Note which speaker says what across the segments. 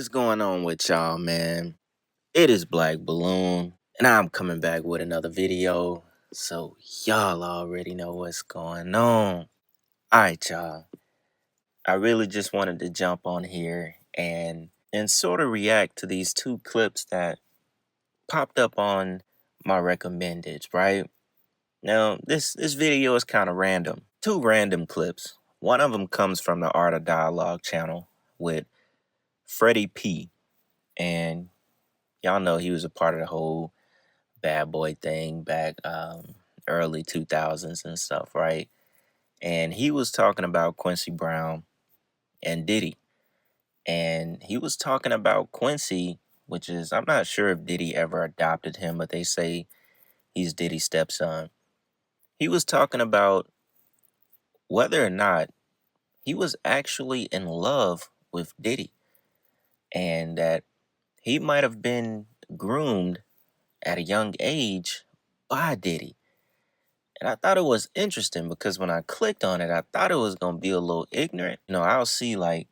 Speaker 1: is going on with y'all, man? It is Black Balloon, and I'm coming back with another video. So y'all already know what's going on. Alright, y'all. I really just wanted to jump on here and sort of react to these two clips that popped up on my recommended, right? Now, this video is kind of random. Two random clips. One of them comes from the Art of Dialogue channel with Freddie P. And y'all know he was a part of the whole bad boy thing back early 2000s and stuff, right? And he was talking about Quincy Brown and Diddy. And he was talking about Quincy, which is, I'm not sure if Diddy ever adopted him, but they say he's Diddy's stepson. He was talking about whether or not he was actually in love with Diddy and that he might have been groomed at a young age by Diddy. And I thought it was interesting because when I clicked on it, I thought it was going to be a little ignorant. You know, I'll see like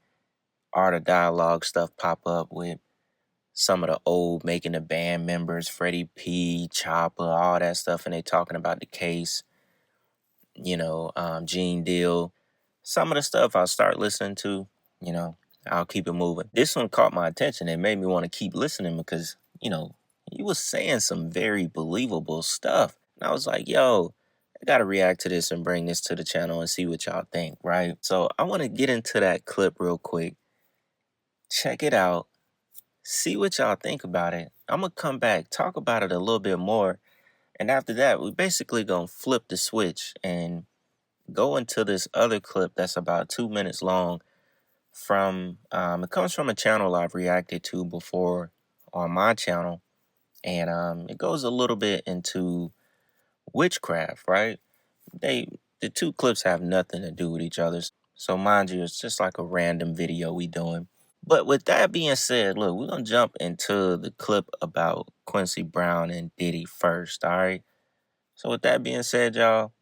Speaker 1: Art of Dialogue stuff pop up with some of the old Making the Band members, Freddie P, Chopper, all that stuff. And they talking about the case, Gene Deal. Some of the stuff I'll start listening to, I'll keep it moving. This one caught my attention. It made me want to keep listening because, he was saying some very believable stuff. And I was like, yo, I gotta react to this and bring this to the channel and see what y'all think, right? So I want to get into that clip real quick. Check it out. See what y'all think about it. I'm gonna come back, talk about it a little bit more. And after that, we basically gonna flip the switch and go into this other clip that's about 2 minutes long from, it comes from a channel I've reacted to before on my channel. And it goes a little bit into witchcraft, right? The two clips have nothing to do with each other. So mind you, it's just like a random video we doing. But with that being said, look, we're going to jump into the clip about Quincy Brown and Diddy first, all right? So with that being said, y'all,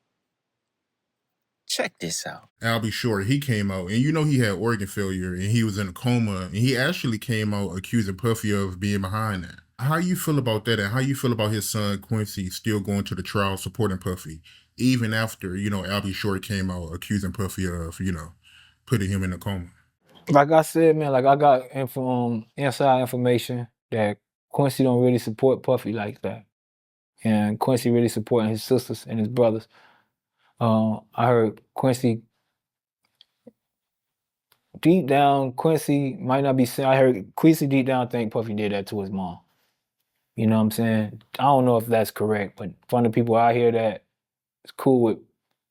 Speaker 1: check this out.
Speaker 2: I'll be short. He came out, and he had organ failure, and he was in a coma, and he actually came out accusing Puffy of being behind that. How you feel about that, and how you feel about his son Quincy still going to the trial supporting Puffy, even after Albie Short came out accusing Puffy of putting him in a coma?
Speaker 3: Like I said, man, like I got inside information that Quincy don't really support Puffy like that, and Quincy really supporting his sisters and his brothers. I heard Quincy deep down, Quincy might not be saying. I heard Quincy deep down think Puffy did that to his mom. You know what I'm saying? I don't know if that's correct, but from the people I hear that is cool with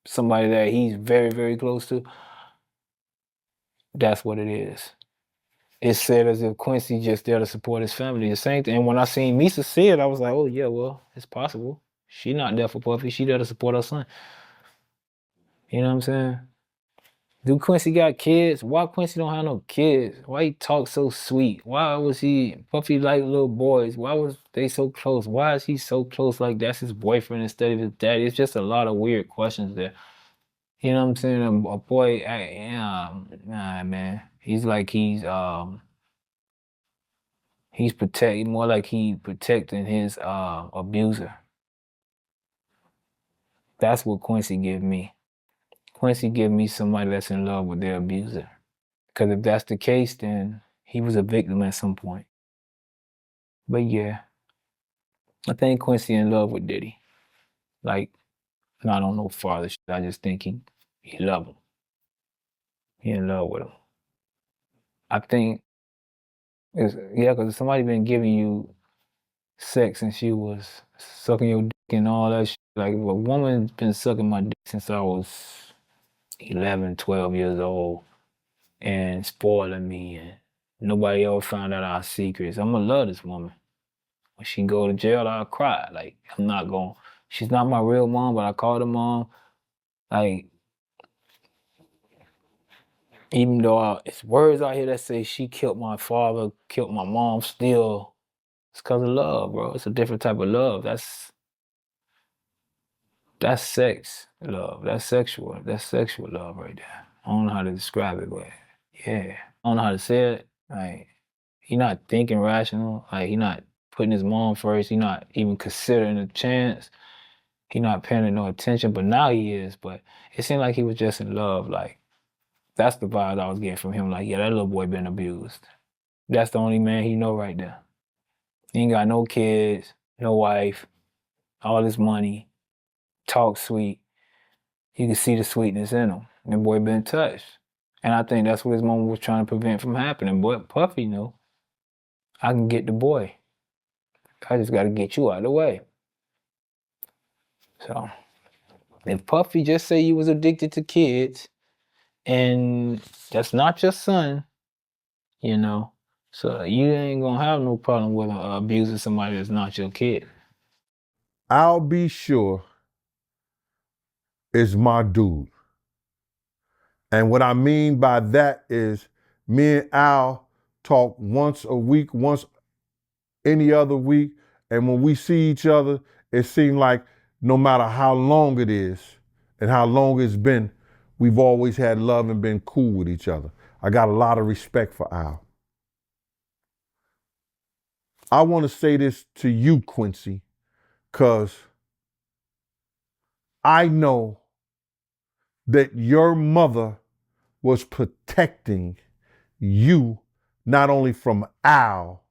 Speaker 3: somebody that he's very, very close to, that's what it is. It's said as if Quincy just there to support his family. The same thing. And when I seen Misa say it, I was like, oh yeah, well, it's possible. She not there for Puffy. She there to support her son. You know what I'm saying? Do Quincy got kids? Why Quincy don't have no kids? Why he talk so sweet? Why was Puffy like little boys? Why was they so close? Why is he so close like that's his boyfriend instead of his daddy? It's just a lot of weird questions there. You know what I'm saying? A boy, nah, man. He's like he's protecting, more like he protecting his abuser. That's what Quincy give me. Quincy give me somebody that's in love with their abuser. Because if that's the case, then he was a victim at some point. But yeah, I think Quincy in love with Diddy. Like, I don't know father shit. I just think he love him. He in love with him. I think, because if somebody been giving you sex since she was sucking your dick and all that shit. Like, if a woman's been sucking my dick since I was 11, 12 years old and spoiling me and nobody ever found out our secrets, I'm gonna love this woman. When she go to jail, I'll cry. Like, she's not my real mom, but I call her mom. Like, even though it's words out here that say she killed my father, killed my mom, still, it's because of love, bro. It's a different type of love. That's sex love. That's sexual. That's sexual love right there. I don't know how to describe it, but yeah. I don't know how to say it. Like, he not thinking rational. Like, he not putting his mom first. He not even considering a chance. He not paying no attention, but now he is. But it seemed like he was just in love. Like, that's the vibe I was getting from him. Like, yeah, that little boy been abused. That's the only man he know right there. He ain't got no kids, no wife, all his money, talk sweet. You can see the sweetness in him. And the boy been touched. And I think that's what his mom was trying to prevent from happening. But Puffy knew, I can get the boy. I just got to get you out of the way. So, if Puffy just say you was addicted to kids, and that's not your son, you know, so you ain't gonna have no problem with abusing somebody that's not your kid.
Speaker 4: I'll be sure is my dude. And what I mean by that is me and Al talk once a week, once any other week. And when we see each other, it seems like no matter how long it is and how long it's been, we've always had love and been cool with each other. I got a lot of respect for Al. I want to say this to you, Quincy, because I know that your mother was protecting you not only from Al,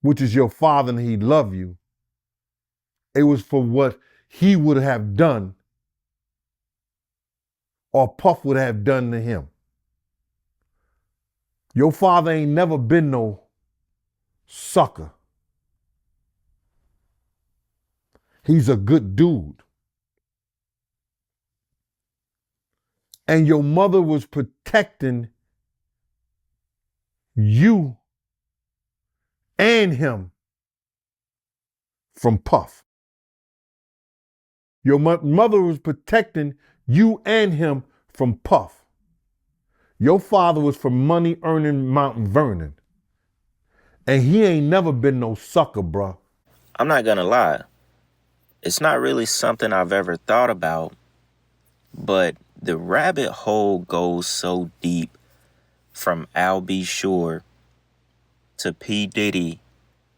Speaker 4: which is your father and he loved you, it was for what he would have done or Puff would have done to him. Your father ain't never been no sucker. He's a good dude. And your mother was protecting you and him from Puff. Your mother was protecting you and him from Puff. Your father was from money earning Mount Vernon. And he ain't never been no sucker, bruh.
Speaker 1: I'm not gonna lie. It's not really something I've ever thought about, but the rabbit hole goes so deep from Al B. Sure to P. Diddy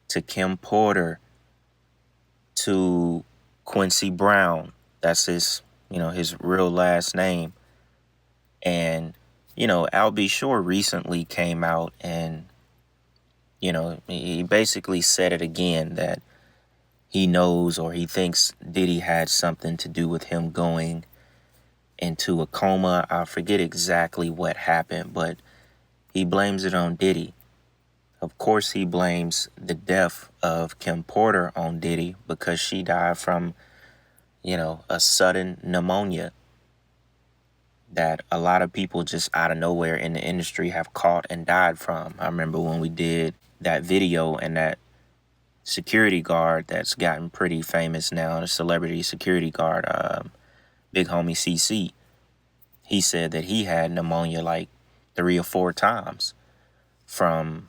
Speaker 1: to Kim Porter to Quincy Brown. That's his real last name. And, Al B. Sure recently came out and, he basically said it again that he knows or he thinks Diddy had something to do with him going into a coma. I forget exactly what happened, but he blames it on Diddy. Of course, he blames the death of Kim Porter on Diddy because she died from, a sudden pneumonia that a lot of people just out of nowhere in the industry have caught and died from. I remember when we did that video and that security guard that's gotten pretty famous now, the celebrity security guard, Big Homie CC, he said that he had pneumonia like 3 or 4 times from,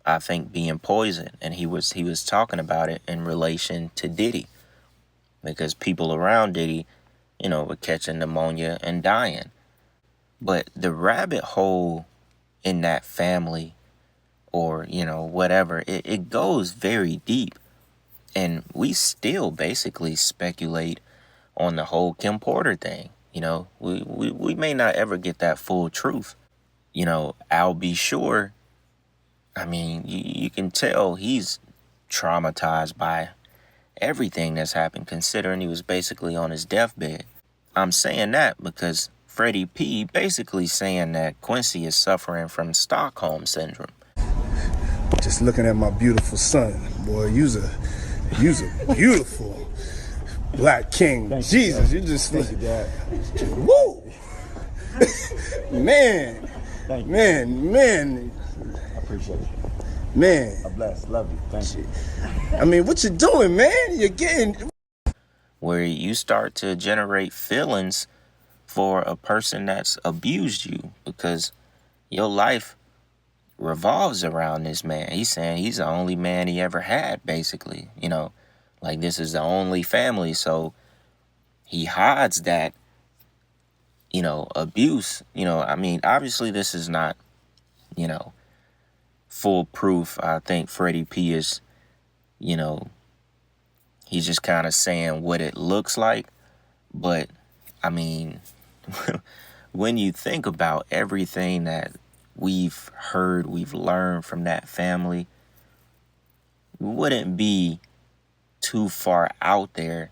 Speaker 1: I think, being poisoned. And he was talking about it in relation to Diddy because people around Diddy, were catching pneumonia and dying. But the rabbit hole in that family or, whatever, it goes very deep. And we still basically speculate on the whole Kim Porter thing. We may not ever get that full truth. Al B. Sure, I mean, you can tell he's traumatized by everything that's happened, considering he was basically on his deathbed. I'm saying that because Freddie P basically saying that Quincy is suffering from Stockholm syndrome.
Speaker 5: Just looking at my beautiful son, boy, you's a beautiful black king.
Speaker 6: Thank
Speaker 5: Jesus,
Speaker 6: you,
Speaker 5: you just
Speaker 6: thank you, Dad.
Speaker 5: Woo! Man,
Speaker 6: Thank you.
Speaker 5: man,
Speaker 6: I appreciate it.
Speaker 5: man.
Speaker 6: I'm blessed. Love you. Thank you.
Speaker 5: I mean, what you doing, man? You're getting
Speaker 1: Where you start to generate feelings for a person that's abused you because your life revolves around this man. He's saying he's the only man he ever had, basically. Like this is the only family. So he hides that, abuse. I mean, obviously this is not, foolproof. I think Freddie P is, you know, he's just kind of saying what it looks like. But, I mean, when you think about everything that we've heard, we've learned from that family, it wouldn't be too far out there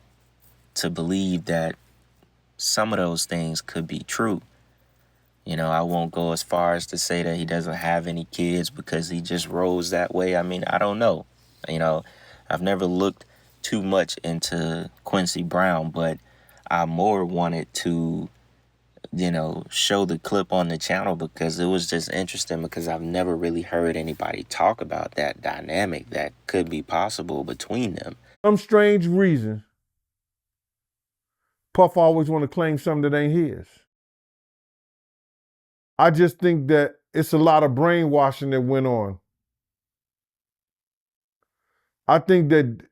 Speaker 1: to believe that some of those things could be true. You know, I won't go as far as to say that he doesn't have any kids because he just rose that way. I mean, I don't know. You know, I've never looked too much into Quincy Brown, but I more wanted to, you know, show the clip on the channel because it was just interesting, because I've never really heard anybody talk about that dynamic that could be possible between them.
Speaker 4: Some strange reason, Puff always want to claim something that ain't his. I just think that it's a lot of brainwashing that went on. I think that,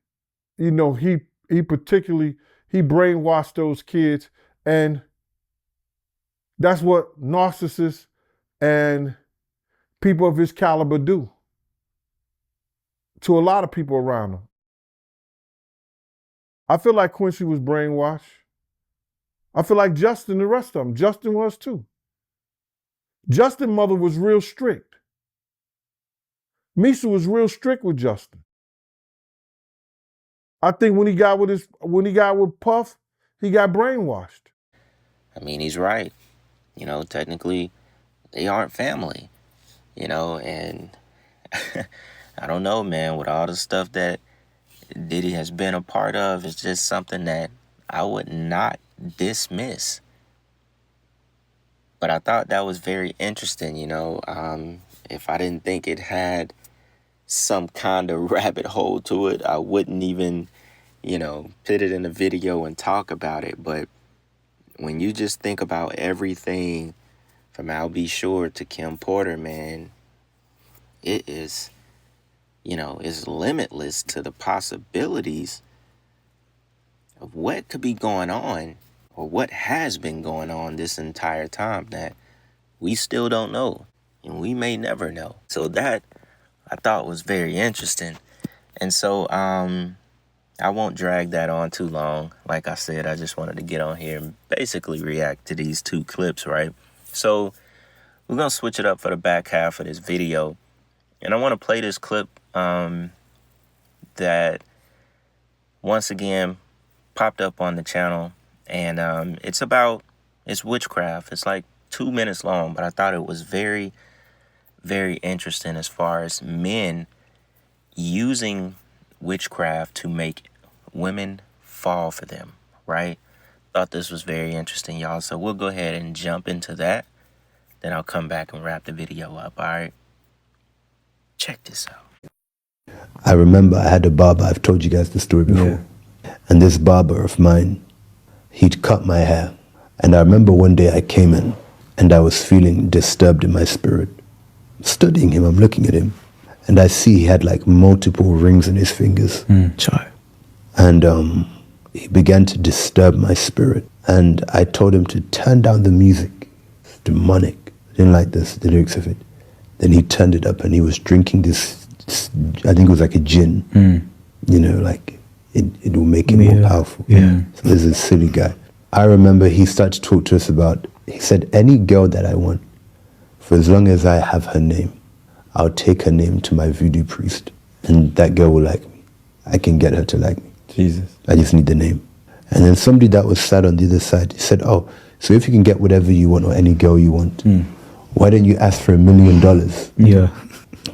Speaker 4: you know, he brainwashed those kids, and that's what narcissists and people of his caliber do to a lot of people around him. I feel like Quincy was brainwashed. I feel like Justin, the rest of them, Justin was too. Justin's mother was real strict. Misa was real strict with Justin. I think when he got with Puff, he got brainwashed.
Speaker 1: I mean, he's right. You know, technically, they aren't family. You know, and I don't know, man, with all the stuff that Diddy has been a part of, it's just something that I would not dismiss. But I thought that was very interesting, you know. If I didn't think it had some kind of rabbit hole to it, I wouldn't even, you know, put it in a video and talk about it. But when you just think about everything from Al B. Sure to Kim Porter, man, it is, you know, it's limitless to the possibilities of what could be going on, or what has been going on this entire time that we still don't know, and we may never know. So that I thought was very interesting. And so I won't drag that on too long. Like I said, I just wanted to get on here and basically react to these two clips, right? So we're going to switch it up for the back half of this video. And I want to play this clip that, once again, popped up on the channel. And it's witchcraft. It's like 2 minutes long, but I thought it was very, very interesting as far as men using witchcraft to make women fall for them, right? Thought this was very interesting, y'all. So we'll go ahead and jump into that. Then I'll come back and wrap the video up, all right? Check this out.
Speaker 7: I remember I had a barber, I've told you guys the story before. Yeah. And this barber of mine, he'd cut my hair. And I remember one day I came in and I was feeling disturbed in my spirit. Studying him, I'm looking at him. And I see he had like multiple rings on his fingers. And he began to disturb my spirit. And I told him to turn down the music. It's demonic. I didn't like the lyrics of it. Then he turned it up and he was drinking this, I think it was like a gin. You know, like it will make him more powerful. Yeah. So this is a silly guy. I remember he started to talk to us about, he said, any girl that I want, for as long as I have her name, I'll take her name to my voodoo priest. And that girl will like me. I can get her to like me. Jesus. I just need the name. And then somebody that was sat on the other side, he said, oh, so if you can get whatever you want or any girl you want, why don't you ask for $1 million? Yeah.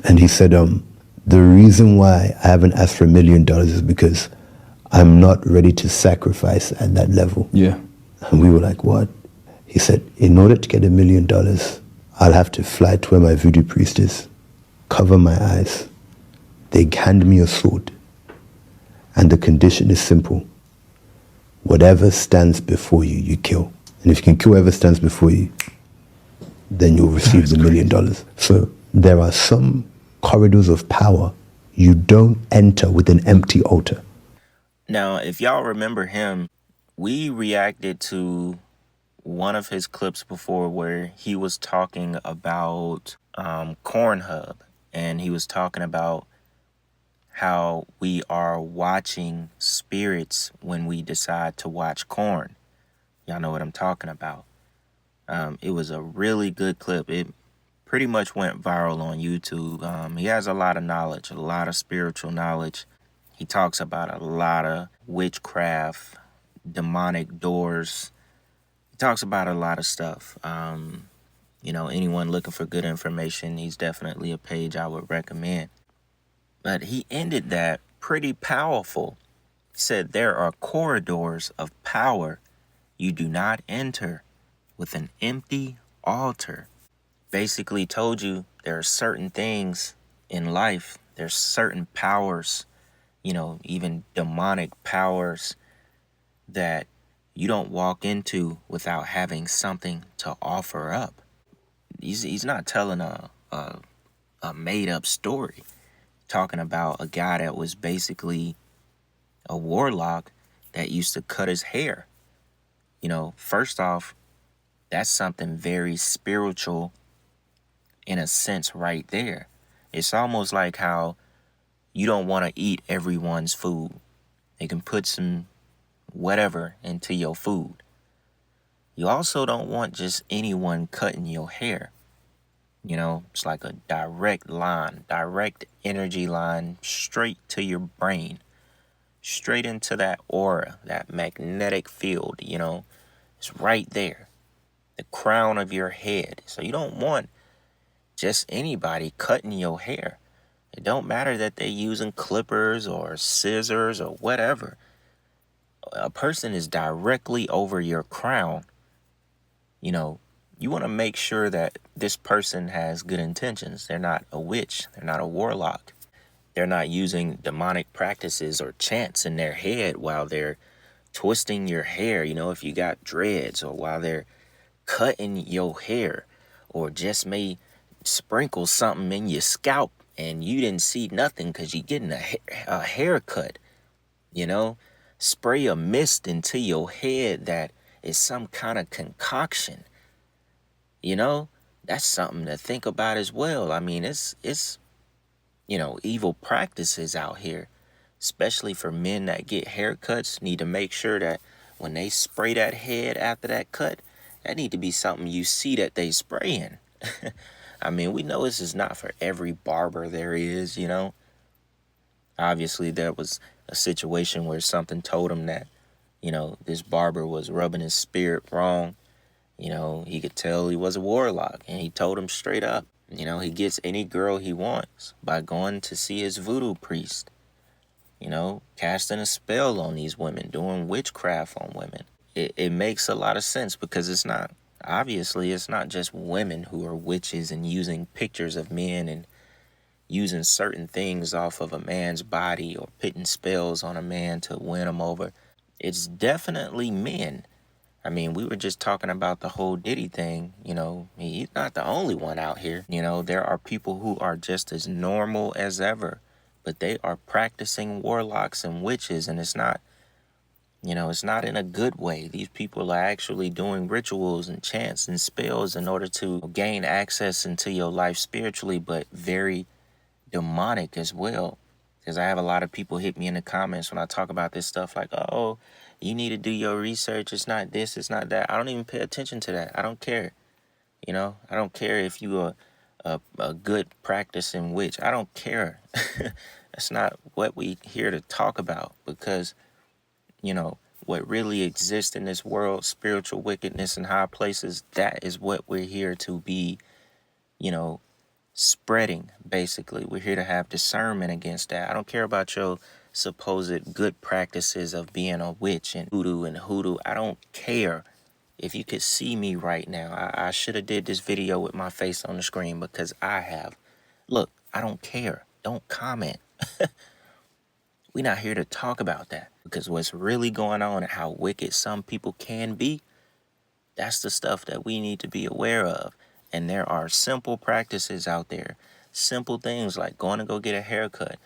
Speaker 7: And he said, the reason why I haven't asked for $1 million is because I'm not ready to sacrifice at that level. Yeah. And we were like, what? He said, in order to get $1 million, I'll have to fly to where my voodoo priest is, cover my eyes. They hand me a sword. And the condition is simple. Whatever stands before you, you kill. And if you can kill whoever stands before you, then you'll receive the $1 million. So there are some corridors of power you don't enter with an empty altar.
Speaker 1: Now, if y'all remember him, we reacted to one of his clips before where he was talking about Cornhub and he was talking about how we are watching spirits when we decide to watch corn. Y'all know what I'm talking about. It was a really good clip. It pretty much went viral on YouTube. He has a lot of knowledge, a lot of spiritual knowledge. He talks about a lot of witchcraft, demonic doors. He talks about a lot of stuff. You know, anyone looking for good information, he's definitely a page I would recommend. But he ended that pretty powerful. He said, there are corridors of power you do not enter with an empty altar. Basically told you there are certain things in life, there's certain powers, you know, even demonic powers that you don't walk into without having something to offer up. He's not telling a made up story, talking about a guy that was basically a warlock that used to cut his hair. You know, first off, that's something very spiritual in a sense right there. It's almost like how you don't want to eat everyone's food. They can put some whatever into your food. You also don't want just anyone cutting your hair. You know, it's like a direct line, direct energy line straight to your brain, straight into that aura, that magnetic field, you know, it's right there, the crown of your head. So you don't want just anybody cutting your hair. It don't matter that they're using clippers or scissors or whatever. A person is directly over your crown. You know, you want to make sure that this person has good intentions. They're not a witch. They're not a warlock. They're not using demonic practices or chants in their head while they're twisting your hair, you know, if you got dreads, or while they're cutting your hair, or just may sprinkle something in your scalp and you didn't see nothing because you're getting a haircut, you know, spray a mist into your head that is some kind of concoction. You know, that's something to think about as well. I mean, it's you know, evil practices out here, especially for men that get haircuts. Need to make sure that when they spray that head after that cut, that need to be something you see that they spraying. I mean, we know this is not for every barber there is, you know. Obviously, there was a situation where something told him that, you know, this barber was rubbing his spirit wrong. You know, he could tell he was a warlock, and he told him straight up. You know, he gets any girl he wants by going to see his voodoo priest. You know, casting a spell on these women, doing witchcraft on women. It makes a lot of sense, because it's not, obviously, it's not just women who are witches and using pictures of men and using certain things off of a man's body or putting spells on a man to win him over. It's definitely men. I mean, we were just talking about the whole Diddy thing. You know, he's not the only one out here. You know, there are people who are just as normal as ever, but they are practicing warlocks and witches, and it's not, you know, it's not in a good way. These people are actually doing rituals and chants and spells in order to gain access into your life spiritually, but very demonic as well. Because I have a lot of people hit me in the comments when I talk about this stuff like, oh, you need to do your research. It's not this, it's not that. I don't even pay attention to that. I don't care. You know, I don't care if you are a good practicing witch. I don't care. That's not what we here to talk about, because, you know, what really exists in this world, spiritual wickedness in high places, that is what we're here to be, you know, spreading. Basically, we're here to have discernment against that. I don't care about your supposed good practices of being a witch and hoodoo. I don't care. If you could see me right now, I should have did this video with my face on the screen, because I have. Look, I don't care. Don't comment. We're not here to talk about that, because what's really going on and how wicked some people can be, that's the stuff that we need to be aware of. And there are simple practices out there, simple things like going to go get a haircut,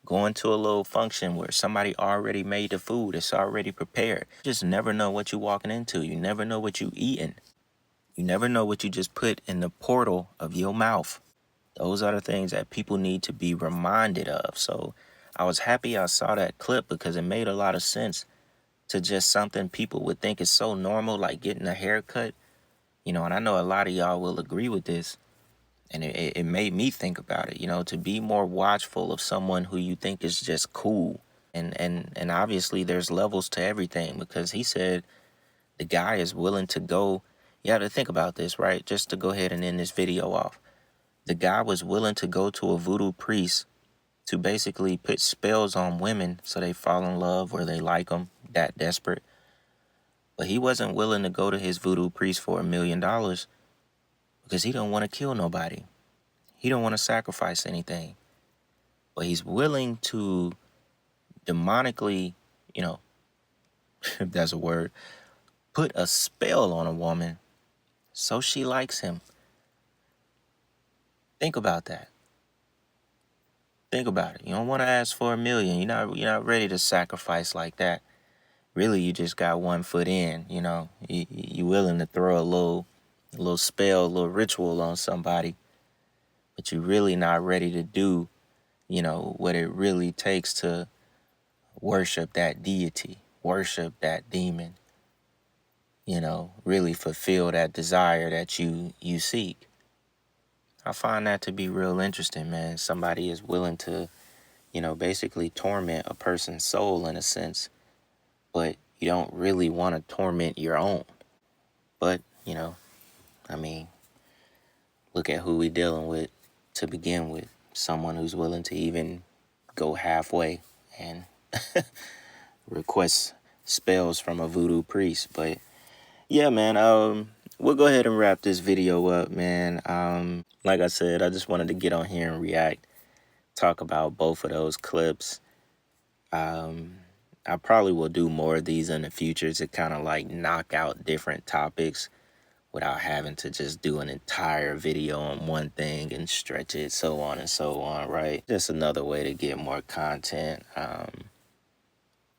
Speaker 1: going to a little function where somebody already made the food, it's already prepared. You just never know what you're walking into. You never know what you're eating. You never know what you just put in the portal of your mouth. Those are the things that people need to be reminded of. So I was happy I saw that clip because it made a lot of sense to just something people would think is so normal, like getting a haircut. You know, and I know a lot of y'all will agree with this. And it made me think about it, you know, to be more watchful of someone who you think is just cool. And obviously there's levels to everything, because he said the guy is willing to go. You have to think about this, right? Just to go ahead and end this video off. The guy was willing to go to a voodoo priest to basically put spells on women so they fall in love or they like them that desperate. But he wasn't willing to go to his voodoo priest for $1 million because he don't want to kill nobody. He don't want to sacrifice anything. But he's willing to demonically, you know, if that's a word, put a spell on a woman so she likes him. Think about that. Think about it. You don't want to ask for $1 million. You're not ready to sacrifice like that. Really, you just got 1 foot in. You know, you willing to throw a little spell, a little ritual on somebody, but you're really not ready to do, you know, what it really takes to worship that deity, worship that demon. You know, really fulfill that desire that you seek. I find that to be real interesting, man. Somebody is willing to, you know, basically torment a person's soul in a sense, but you don't really want to torment your own. But, you know, I mean, look at who we dealing with to begin with. Someone who's willing to even go halfway and request spells from a voodoo priest. But yeah, man, we'll go ahead and wrap this video up, man. Like I said, I just wanted to get on here and react, talk about both of those clips. I probably will do more of these in the future to kind of like knock out different topics without having to just do an entire video on one thing and stretch it, so on and so on, right? Just another way to get more content,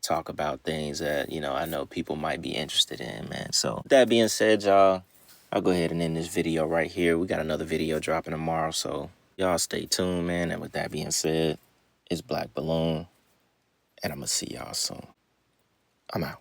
Speaker 1: talk about things that, you know, I know people might be interested in, man. So with that being said, y'all, I'll go ahead and end this video right here. We got another video dropping tomorrow, so y'all stay tuned, man. And with that being said, it's Black Balloon, and I'm gonna see y'all soon. I'm out.